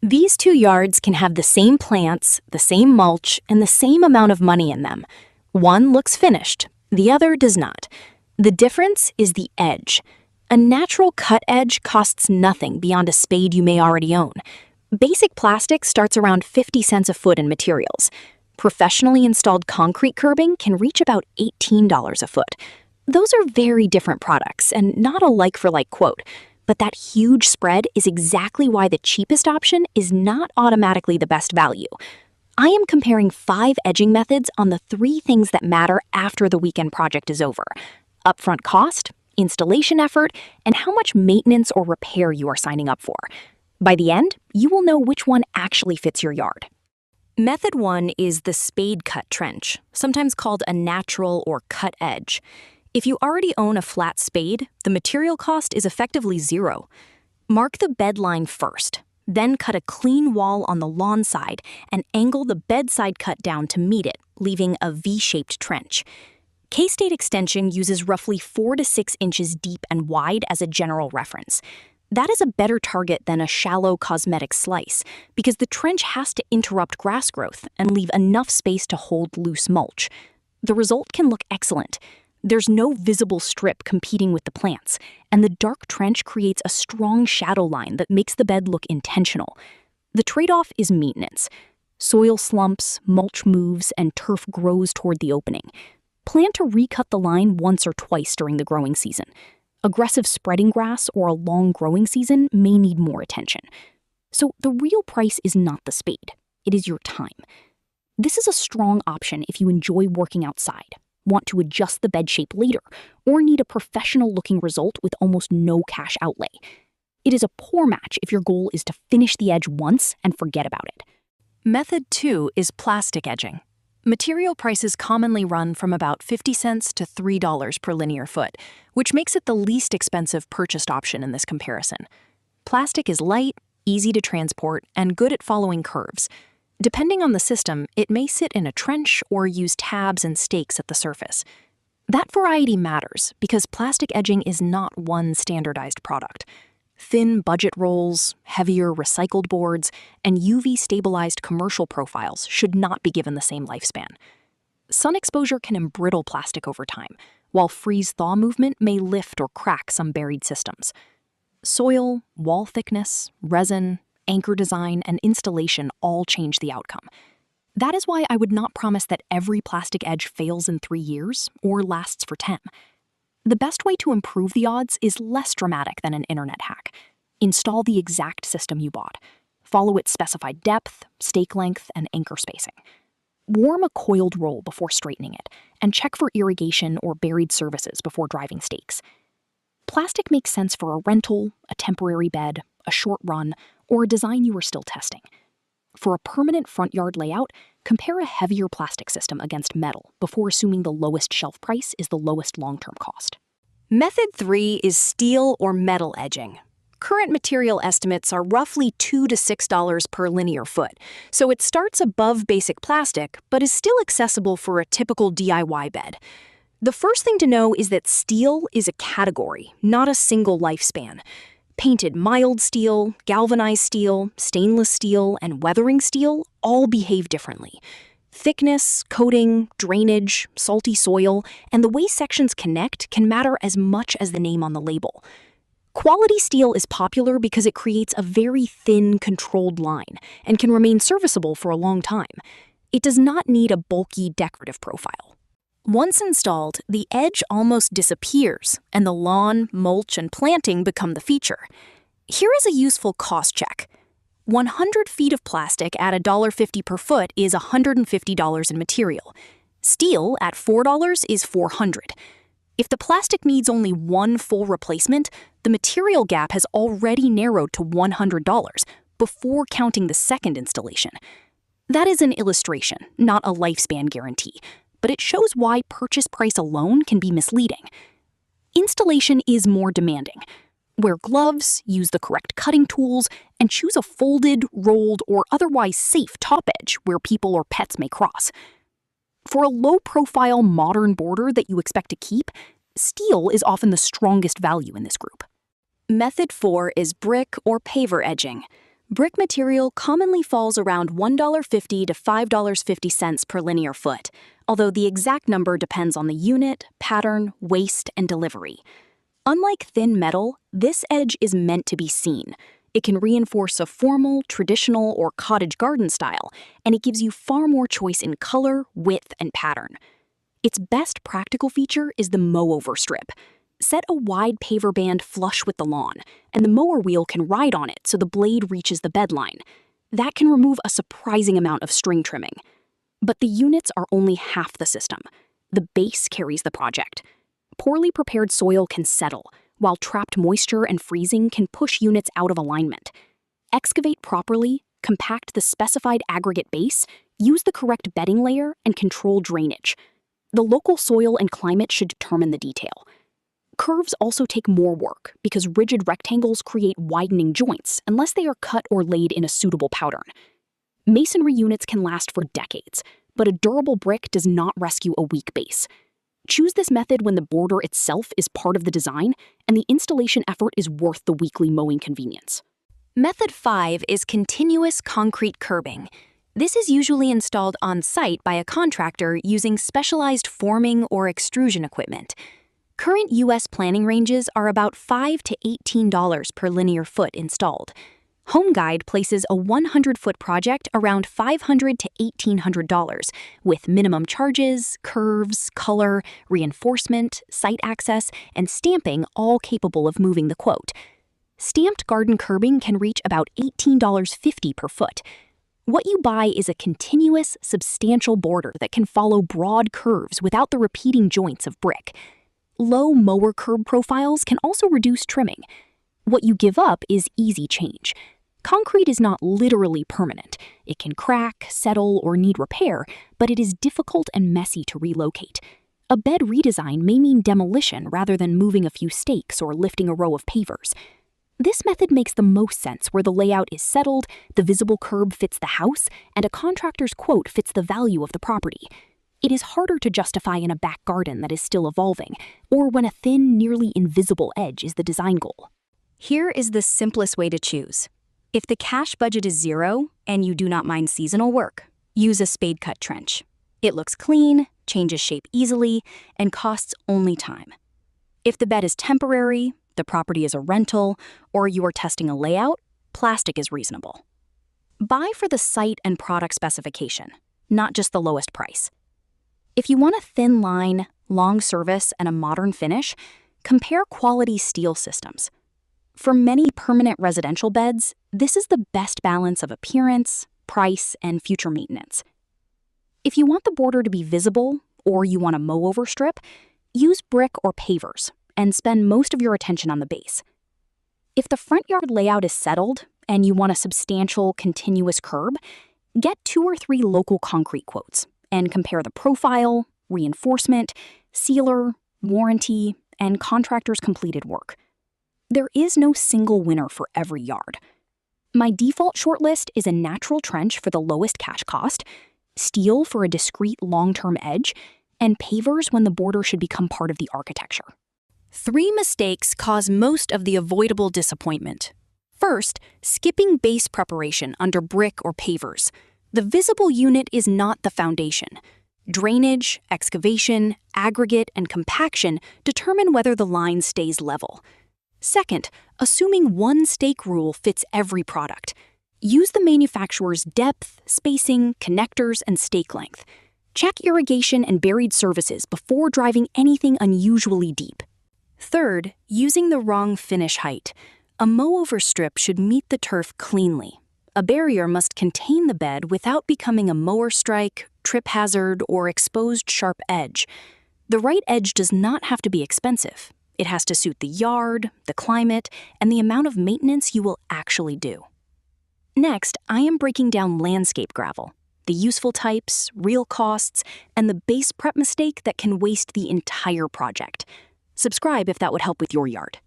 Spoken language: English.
These two yards can have the same plants, the same mulch, and the same amount of money in them. One looks finished, the other does not. The difference is the edge. A natural cut edge costs nothing beyond a spade you may already own. Basic plastic starts around 50 cents a foot in materials. Professionally installed concrete curbing can reach about $18 a foot. Those are very different products and not a like-for-like quote. But that huge spread is exactly why the cheapest option is not automatically the best value. I am comparing 5 edging methods on the 3 things that matter after the weekend project is over: upfront cost, installation effort, and how much maintenance or repair you are signing up for. By the end, you will know which one actually fits your yard. Method 1 is the spade-cut trench, sometimes called a natural or cut edge. If you already own a flat spade, the material cost is effectively zero. Mark the bed line first, then cut a clean wall on the lawn side and angle the bedside cut down to meet it, leaving a V-shaped trench. K-State Extension uses roughly 4 to 6 inches deep and wide as a general reference. That is a better target than a shallow cosmetic slice, because the trench has to interrupt grass growth and leave enough space to hold loose mulch. The result can look excellent. There's no visible strip competing with the plants, and the dark trench creates a strong shadow line that makes the bed look intentional. The trade-off is maintenance. Soil slumps, mulch moves, and turf grows toward the opening. Plan to recut the line once or twice during the growing season. Aggressive spreading grass or a long growing season may need more attention. So the real price is not the spade, it is your time. This is a strong option if you enjoy working outside, want to adjust the bed shape later, or need a professional-looking result with almost no cash outlay. It is a poor match if your goal is to finish the edge once and forget about it. Method 2 is plastic edging. Material prices commonly run from about 50 cents to $3 per linear foot, which makes it the least expensive purchased option in this comparison. Plastic is light, easy to transport, and good at following curves. Depending on the system, it may sit in a trench or use tabs and stakes at the surface. That variety matters because plastic edging is not one standardized product. Thin budget rolls, heavier recycled boards, and UV-stabilized commercial profiles should not be given the same lifespan. Sun exposure can embrittle plastic over time, while freeze-thaw movement may lift or crack some buried systems. Soil, wall thickness, resin, anchor design, and installation all change the outcome. That is why I would not promise that every plastic edge fails in 3 years or lasts for 10. The best way to improve the odds is less dramatic than an internet hack. Install the exact system you bought. Follow its specified depth, stake length, and anchor spacing. Warm a coiled roll before straightening it, and check for irrigation or buried services before driving stakes. Plastic makes sense for a rental, a temporary bed, a short run, or a design you are still testing. For a permanent front yard layout, compare a heavier plastic system against metal before assuming the lowest shelf price is the lowest long-term cost. Method 3 is steel or metal edging. Current material estimates are roughly $2 to $6 per linear foot, so it starts above basic plastic but is still accessible for a typical DIY bed. The first thing to know is that steel is a category, not a single lifespan. Painted mild steel, galvanized steel, stainless steel, and weathering steel all behave differently. Thickness, coating, drainage, salty soil, and the way sections connect can matter as much as the name on the label. Quality steel is popular because it creates a very thin, controlled line and can remain serviceable for a long time. It does not need a bulky decorative profile. Once installed, the edge almost disappears, and the lawn, mulch, and planting become the feature. Here is a useful cost check. 100 feet of plastic at $1.50 per foot is $150 in material. Steel at $4 is $400. If the plastic needs only one full replacement, the material gap has already narrowed to $100 before counting the second installation. That is an illustration, not a lifespan guarantee, but it shows why purchase price alone can be misleading. Installation is more demanding. Wear gloves, use the correct cutting tools, and choose a folded, rolled, or otherwise safe top edge where people or pets may cross. For a low-profile modern border that you expect to keep, steel is often the strongest value in this group. Method 4 is brick or paver edging. Brick material commonly falls around $1.50 to $5.50 per linear foot, although the exact number depends on the unit, pattern, waste, and delivery. Unlike thin metal, this edge is meant to be seen. It can reinforce a formal, traditional, or cottage garden style, and it gives you far more choice in color, width, and pattern. Its best practical feature is the mow-over strip. Set a wide paver band flush with the lawn, and the mower wheel can ride on it so the blade reaches the bedline. That can remove a surprising amount of string trimming. But the units are only half the system. The base carries the project. Poorly prepared soil can settle, while trapped moisture and freezing can push units out of alignment. Excavate properly, compact the specified aggregate base, use the correct bedding layer, and control drainage. The local soil and climate should determine the detail. Curves also take more work because rigid rectangles create widening joints unless they are cut or laid in a suitable pattern. Masonry units can last for decades, but a durable brick does not rescue a weak base. Choose this method when the border itself is part of the design and the installation effort is worth the weekly mowing convenience. Method 5 is continuous concrete curbing. This is usually installed on site by a contractor using specialized forming or extrusion equipment. Current U.S. planning ranges are about $5 to $18 per linear foot installed. Home Guide places a 100-foot project around $500 to $1,800, with minimum charges, curves, color, reinforcement, site access, and stamping all capable of moving the quote. Stamped garden curbing can reach about $18.50 per foot. What you buy is a continuous, substantial border that can follow broad curves without the repeating joints of brick. Low mower curb profiles can also reduce trimming. What you give up is easy change. Concrete is not literally permanent. It can crack, settle, or need repair, but it is difficult and messy to relocate. A bed redesign may mean demolition rather than moving a few stakes or lifting a row of pavers. This method makes the most sense where the layout is settled, the visible curb fits the house, and a contractor's quote fits the value of the property. It is harder to justify in a back garden that is still evolving, or when a thin, nearly invisible edge is the design goal. Here is the simplest way to choose. If the cash budget is zero and you do not mind seasonal work, use a spade-cut trench. It looks clean, changes shape easily, and costs only time. If the bed is temporary, the property is a rental, or you are testing a layout, plastic is reasonable. Buy for the site and product specification, not just the lowest price. If you want a thin line, long service, and a modern finish, compare quality steel systems. For many permanent residential beds, this is the best balance of appearance, price, and future maintenance. If you want the border to be visible, or you want a mow-over strip, use brick or pavers, and spend most of your attention on the base. If the front yard layout is settled, and you want a substantial, continuous curb, get 2 or 3 local concrete quotes, and compare the profile, reinforcement, sealer, warranty, and contractor's completed work. There is no single winner for every yard. My default shortlist is a natural trench for the lowest cash cost, steel for a discrete long-term edge, and pavers when the border should become part of the architecture. 3 mistakes cause most of the avoidable disappointment. First, skipping base preparation under brick or pavers. The visible unit is not the foundation. Drainage, excavation, aggregate, and compaction determine whether the line stays level. Second, assuming one stake rule fits every product. Use the manufacturer's depth, spacing, connectors, and stake length. Check irrigation and buried services before driving anything unusually deep. Third, using the wrong finish height. A mow-over strip should meet the turf cleanly. A barrier must contain the bed without becoming a mower strike, trip hazard, or exposed sharp edge. The right edge does not have to be expensive. It has to suit the yard, the climate, and the amount of maintenance you will actually do. Next, I am breaking down landscape gravel, the useful types, real costs, and the base prep mistake that can waste the entire project. Subscribe if that would help with your yard.